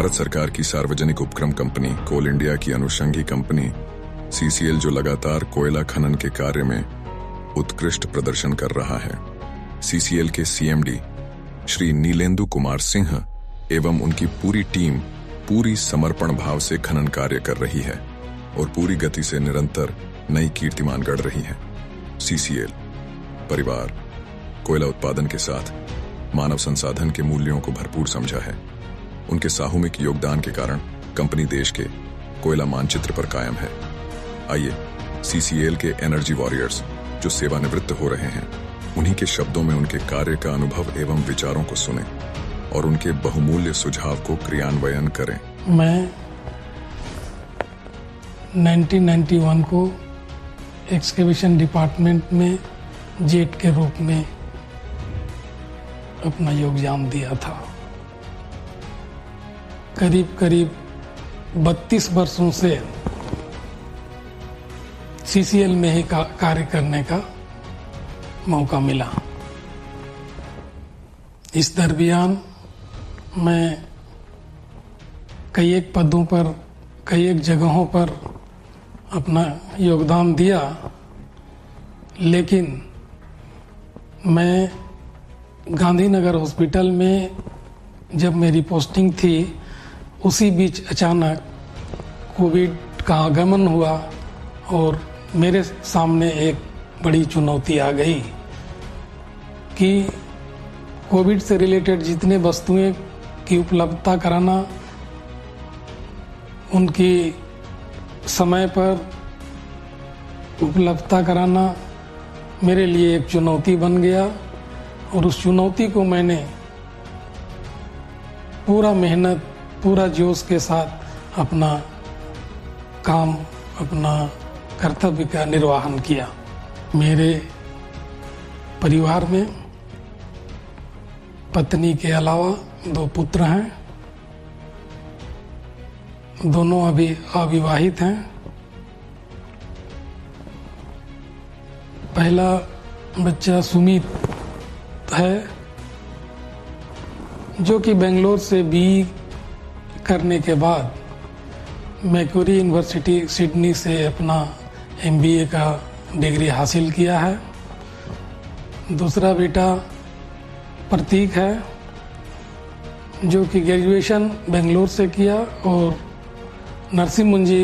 भारत सरकार की सार्वजनिक उपक्रम कंपनी कोल इंडिया की अनुषंगी कंपनी सीसीएल जो लगातार कोयला खनन के कार्य में उत्कृष्ट प्रदर्शन कर रहा है। सीसीएल के सीएमडी श्री नीलेंदु कुमार सिंह एवं उनकी पूरी टीम पूरी समर्पण भाव से खनन कार्य कर रही है और पूरी गति से निरंतर नई कीर्तिमान गढ़ रही है। सीसीएल परिवार कोयला उत्पादन के साथ मानव संसाधन के मूल्यों को भरपूर समझा है। उनके सामूहिक योगदान के कारण कंपनी देश के कोयला मानचित्र पर कायम है। आइए सीसीएल के एनर्जी वॉरियर्स जो सेवानिवृत्त हो रहे हैं, उन्हीं के शब्दों में उनके कार्य का अनुभव एवं विचारों को सुनें और उनके बहुमूल्य सुझाव को क्रियान्वयन करें। मैं 1991 को एक्सकेवेशन डिपार्टमेंट में जेट के रूप में अपना योगदान दिया था। करीब 32 वर्षों से सीसीएल में ही कार्य करने का मौका मिला। इस दरमियान मैं कई एक पदों पर, कई एक जगहों पर अपना योगदान दिया, लेकिन मैं गांधीनगर हॉस्पिटल में जब मेरी पोस्टिंग थी, उसी बीच अचानक कोविड का आगमन हुआ और मेरे सामने एक बड़ी चुनौती आ गई कि कोविड से रिलेटेड जितने वस्तुएं की उपलब्धता कराना, उनकी समय पर उपलब्धता कराना मेरे लिए एक चुनौती बन गया और उस चुनौती को मैंने पूरा मेहनत, पूरा जोश के साथ अपना काम, अपना कर्तव्य का निर्वहन किया। मेरे परिवार में पत्नी के अलावा 2 पुत्र हैं, दोनों अभी अविवाहित हैं। पहला बच्चा सुमित है जो कि बेंगलोर से बीई करने के बाद मैक्वारी यूनिवर्सिटी सिडनी से अपना एमबीए का डिग्री हासिल किया है। दूसरा बेटा प्रतीक है जो कि ग्रेजुएशन बेंगलोर से किया और नरसिंह मुंजी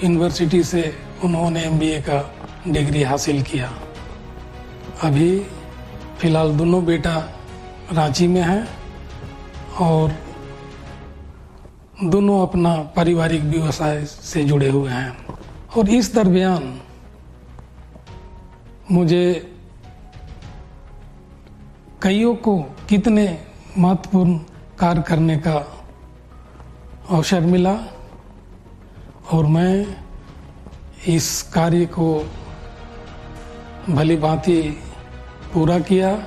यूनिवर्सिटी से उन्होंने एमबीए का डिग्री हासिल किया। अभी फिलहाल दोनों बेटा रांची में हैं और दोनों अपना पारिवारिक व्यवसाय से जुड़े हुए हैं। और इस दरमियान मुझे कईयों को कितने महत्वपूर्ण कार्य करने का अवसर मिला और मैं इस कार्य को भली भांति पूरा किया।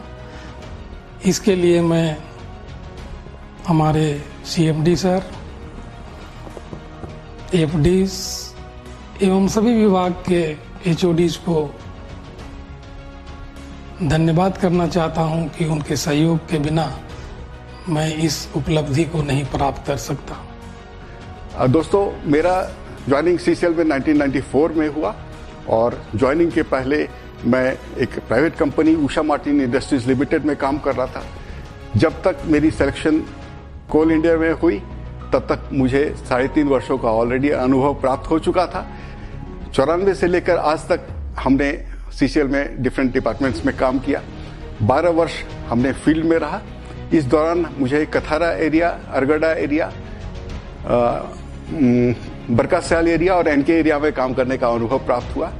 इसके लिए मैं हमारे सीएमडी सर, एफडीज एवं सभी विभाग के एचओडीज को धन्यवाद करना चाहता हूं कि उनके सहयोग के बिना मैं इस उपलब्धि को नहीं प्राप्त कर सकता। दोस्तों, मेरा ज्वाइनिंग सीसीएल में 1994 में हुआ और ज्वाइनिंग के पहले मैं एक private company Usha Martin industries limited में काम कर रहा था। जब तक मेरी सिलेक्शन कोल इंडिया में हुई, तब तक मुझे 3.5 वर्षों का ऑलरेडी अनुभव प्राप्त हो चुका था। 94 से लेकर आज तक हमने सीसीएल में डिफरेंट डिपार्टमेंट्स में काम किया। 12 वर्ष हमने फील्ड में रहा। इस दौरान मुझे कथारा एरिया, अरगड़ा एरिया, बरकास्याल एरिया और एनके एरिया में काम करने का अनुभव प्राप्त हुआ।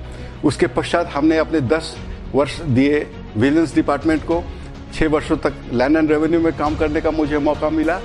उसके पश्चात हमने अपने 10 वर्ष दिए विजिलेंस डिपार्टमेंट को। 6 वर्षों तक लैंड एंड रेवेन्यू में काम करने का मुझे मौका मिला।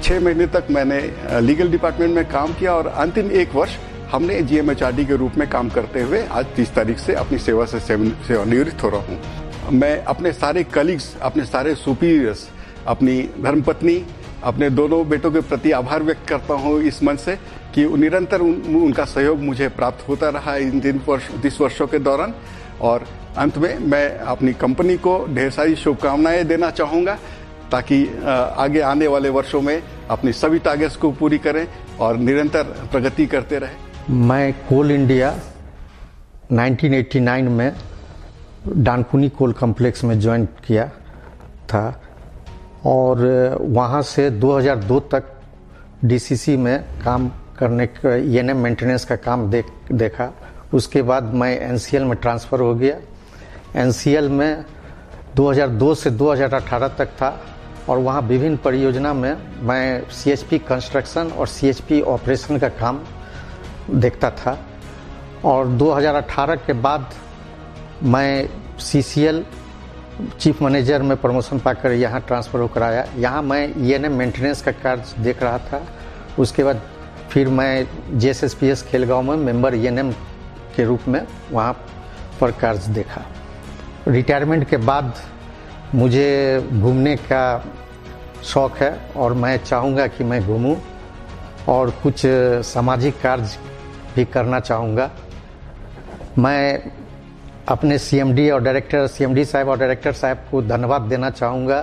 6 महीने तक मैंने लीगल डिपार्टमेंट में काम किया और अंतिम 1 वर्ष हमने जीएमएचआरडी के रूप में काम करते हुए आज 30 तारीख से अपनी सेवा से सेवानिवृत्त हो रहा हूँ। मैं अपने सारे कलीग्स, अपने सारे सुपीरियर्स, अपनी धर्मपत्नी, अपने दोनों बेटों के प्रति आभार व्यक्त करता हूँ इस मन से कि निरंतर उनका सहयोग मुझे प्राप्त होता रहा इन 30 वर्षों के दौरान। और अंत में मैं अपनी कंपनी को ढेर सारी शुभकामनाएं देना चाहूँगा ताकि आगे आने वाले वर्षों में अपनी सभी टारगेट्स को पूरी करें और निरंतर प्रगति करते रहें। मैं कोल इंडिया 1989 में डानकुनी कोल कॉम्प्लेक्स में ज्वाइन किया था और वहाँ से 2002 तक डीसीसी में काम करने का ENM मेंटेनेंस का काम देखा। उसके बाद मैं NCL में ट्रांसफ़र हो गया। NCL में 2002 से 2018 तक था और वहाँ विभिन्न परियोजना में मैं CHP कंस्ट्रक्शन और CHP ऑपरेशन का काम देखता था और 2018 के बाद मैं CCL चीफ मैनेजर में प्रमोशन पाकर यहाँ ट्रांसफ़र होकर आया। यहाँ मैं ENM मेंटेनेंस का कार्य देख रहा था। उसके बाद फिर मैं JSSPS खेलगांव में मेंबर ENM के रूप में वहाँ पर कार्य देखा। रिटायरमेंट के बाद मुझे घूमने का शौक़ है और मैं चाहूँगा कि मैं घूमूं और कुछ सामाजिक कार्य भी करना चाहूँगा। मैं अपने CMD साहब और डायरेक्टर साहब को धन्यवाद देना चाहूँगा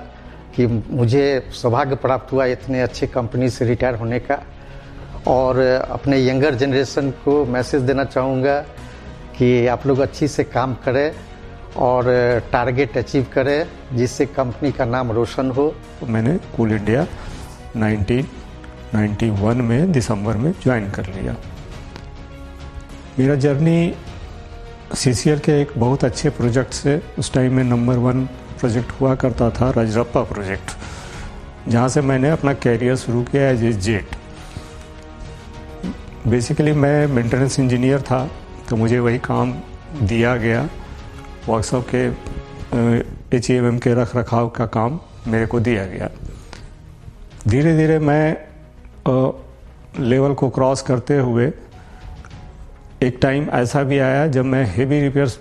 कि मुझे सौभाग्य प्राप्त हुआ इतने अच्छे कंपनी से रिटायर होने का और अपने यंगर जनरेशन को मैसेज देना चाहूँगा कि आप लोग अच्छी से काम करें और टारगेट अचीव करें जिससे कंपनी का नाम रोशन हो। मैंने कोल इंडिया 1991 में दिसंबर में ज्वाइन कर लिया। मेरा जर्नी CCL के एक बहुत अच्छे प्रोजेक्ट से, उस टाइम में नंबर 1 प्रोजेक्ट हुआ करता था रजरप्पा प्रोजेक्ट, जहाँ से मैंने अपना कैरियर शुरू किया एज ए जेट। बेसिकली मैं मेंटेनेंस इंजीनियर था तो मुझे वही काम दिया गया। वर्कशॉप के HEMM के रख रखाव का काम मेरे को दिया गया। धीरे धीरे मैं लेवल को क्रॉस करते हुए एक टाइम ऐसा भी आया जब मैं हेवी रिपेयर्स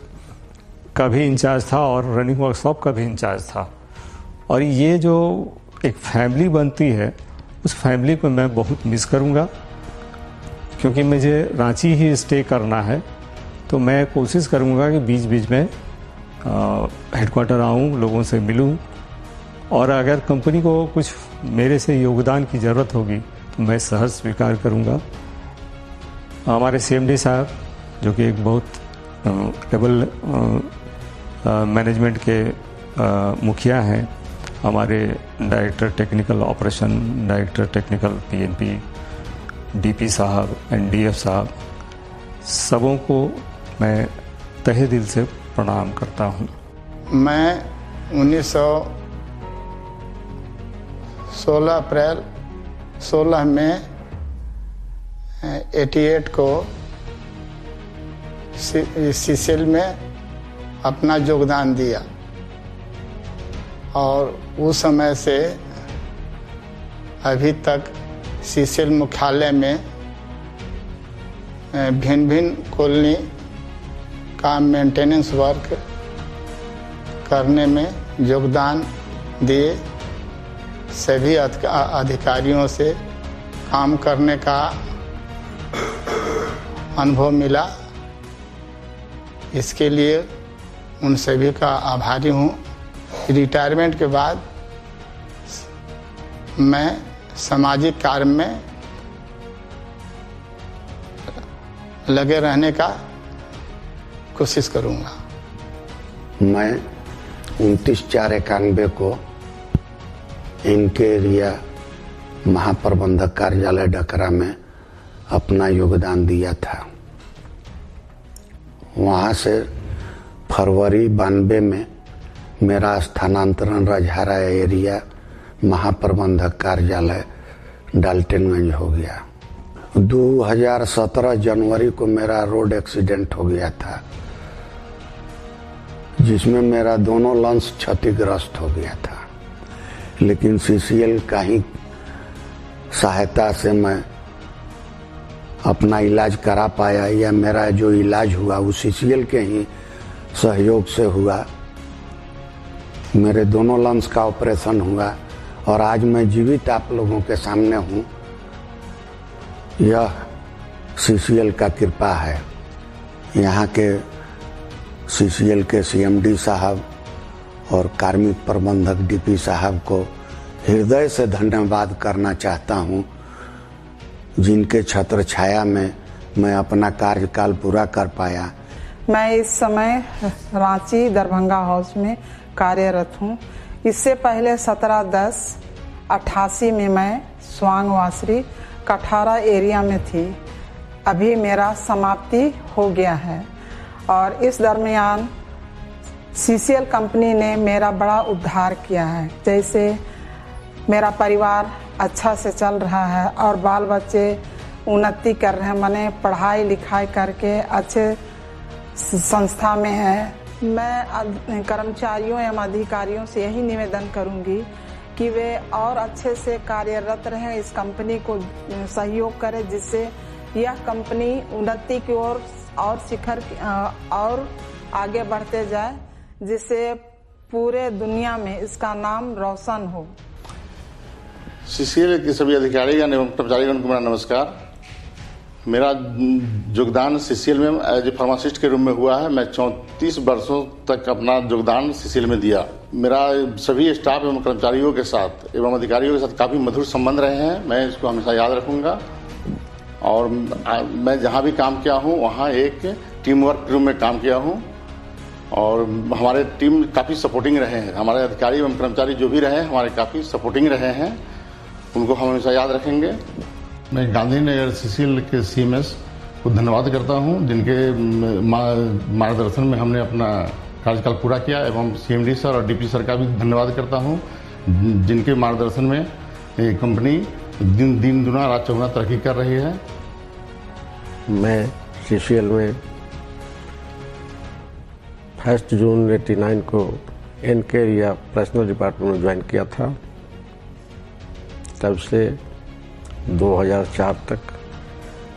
का भी इंचार्ज था और रनिंग वर्कशॉप का भी इंचार्ज था। और ये जो एक फैमिली बनती है उस फैमिली को मैं बहुत मिस करूँगा, क्योंकि मुझे रांची ही स्टे करना है। तो मैं कोशिश करूँगा कि बीच बीच में हेडक्वार्टर आऊँ, लोगों से मिलूँ और अगर कंपनी को कुछ मेरे से योगदान की ज़रूरत होगी तो मैं सहर्ष स्वीकार करूँगा। हमारे CMD साहब जो कि एक बहुत एबल मैनेजमेंट के मुखिया हैं, हमारे director technical operation, director technical PNP, DP साहब, NDF साहब, सबों को मैं तहे दिल से प्रणाम करता हूँ। मैं 16 अप्रैल 16 मई 88 को CCL में अपना योगदान दिया और उस समय से अभी तक CCL मुख्यालय में भिन्न भिन्न कॉलोनी का मेंटेनेंस वर्क करने में योगदान दिए। सभी अधिकारियों से काम करने का अनुभव मिला। इसके लिए उन सभी का आभारी हूँ। रिटायरमेंट के बाद मैं सामाजिक कार्य में लगे रहने का कोशिश करूँगा। मैं 29/4/91 को इनके एरिया महाप्रबंधक कार्यालय डकरा में अपना योगदान दिया था। वहाँ से फरवरी 92 में मेरा स्थानांतरण रजहारा एरिया महाप्रबंधक कार्यालय डाल्टनगंज हो गया। 2017 जनवरी को मेरा रोड एक्सीडेंट हो गया था, जिसमें मेरा दोनों लंग्स क्षतिग्रस्त हो गया था। लेकिन CCL का ही सहायता से मैं अपना इलाज करा पाया, या मेरा जो इलाज हुआ वो CCL के ही सहयोग से हुआ। मेरे दोनों लंग्स का ऑपरेशन हुआ और आज मैं जीवित आप लोगों के सामने हूँ। यह CCL का कृपा है। यहाँ के CCL के CMD साहब और कार्मिक प्रबंधक DP साहब को हृदय से धन्यवाद करना चाहता हूं, जिनके छत्र छाया में मैं अपना कार्यकाल पूरा कर पाया। मैं इस समय रांची दरभंगा हाउस में कार्यरत हूं। इससे पहले 17/10/88 में मैं स्वांग वासरी कठारा एरिया में थी। अभी मेरा समाप्ति हो गया है और इस दरमियान सीसीएल कंपनी ने मेरा बड़ा उद्धार किया है। जैसे मेरा परिवार अच्छा से चल रहा है और बाल बच्चे उन्नति कर रहे हैं, मैंने पढ़ाई लिखाई करके अच्छे संस्था में है। मैं कर्मचारियों एवं अधिकारियों से यही निवेदन करूंगी कि वे और अच्छे से कार्यरत रहें, इस कंपनी को सहयोग करें, जिससे यह कंपनी उन्नति की ओर और शिखर और आगे बढ़ते जाए, जिससे पूरे दुनिया में इसका नाम रोशन हो। सीसीएल के सभी अधिकारीगण एवं कर्मचारीगण को मेरा नमस्कार। मेरा योगदान सीसीएल में एज ए फार्मासिस्ट के रूप में हुआ है। मैं 34 वर्षों तक अपना योगदान सीसीएल में दिया। मेरा सभी स्टाफ एवं कर्मचारियों के साथ एवं अधिकारियों के साथ काफ़ी मधुर संबंध रहे हैं। मैं इसको हमेशा याद रखूंगा और मैं जहां भी काम किया हूं वहां एक टीम वर्क रूम में काम किया हूं और हमारे टीम काफ़ी सपोर्टिंग रहे हैं। हमारे अधिकारी एवं कर्मचारी जो भी रहे हैं हमारे काफ़ी सपोर्टिंग रहे हैं, उनको हम हमेशा याद रखेंगे। मैं गांधीनगर सीसीएल के सीएमएस को धन्यवाद करता हूं, जिनके मार्गदर्शन में हमने अपना कार्यकाल पूरा किया एवं सीएमडी सर और डीपी सर का भी धन्यवाद करता हूं, जिनके मार्गदर्शन में ये कंपनी दिन दुना रात चौगुना तरक्की कर रही है। मैं सीसीएल में 1 जून 1989 को एनके एरिया पर्सनल डिपार्टमेंट में ज्वाइन किया था। तब से 2004 तक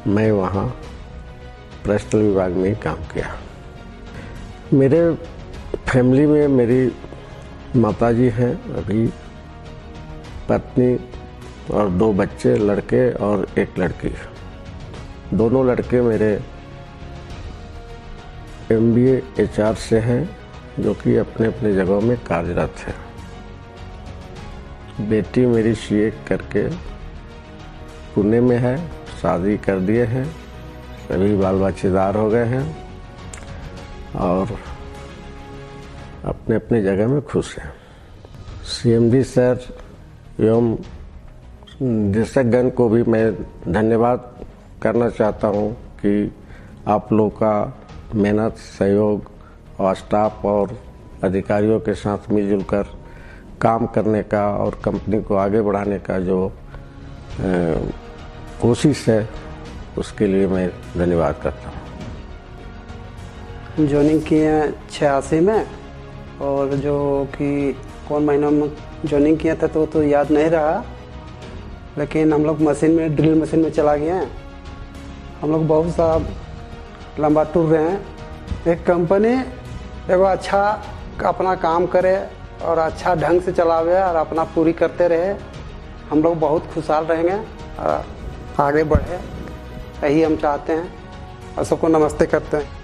मैं वहाँ पर्सनल विभाग में ही काम किया। मेरे फैमिली में मेरी माताजी हैं, अभी पत्नी और 2 बच्चे, लड़के और 1 लड़की। दोनों लड़के मेरे MBA HR से हैं, जो कि अपने अपने जगहों में कार्यरत है। बेटी मेरी CA करके पुणे में है, शादी कर दिए हैं, सभी बाल बच्चेदार हो गए हैं और अपने अपने जगह में खुश हैं। CMD सर एवं निदेशकगण को भी मैं धन्यवाद करना चाहता हूं कि आप लोग का मेहनत, सहयोग और स्टाफ और अधिकारियों के साथ मिलजुल कर काम करने का और कंपनी को आगे बढ़ाने का जो कोशिश है, उसके लिए मैं धन्यवाद करता हूँ। ज्वाइनिंग किए हैं 86 में और जो कि कौन महीना में ज्वाइनिंग किया था तो याद नहीं रहा, लेकिन हम लोग मशीन में ड्रिल मशीन में चला गए हैं। हम लोग बहुत सा लंबा टूर रहे हैं। एक कंपनी एगो अच्छा अपना काम करे और अच्छा ढंग से चलावे और अपना पूरी करते रहे, हम लोग बहुत खुशहाल रहेंगे और आगे बढ़े, यही हम चाहते हैं और सबको नमस्ते करते हैं।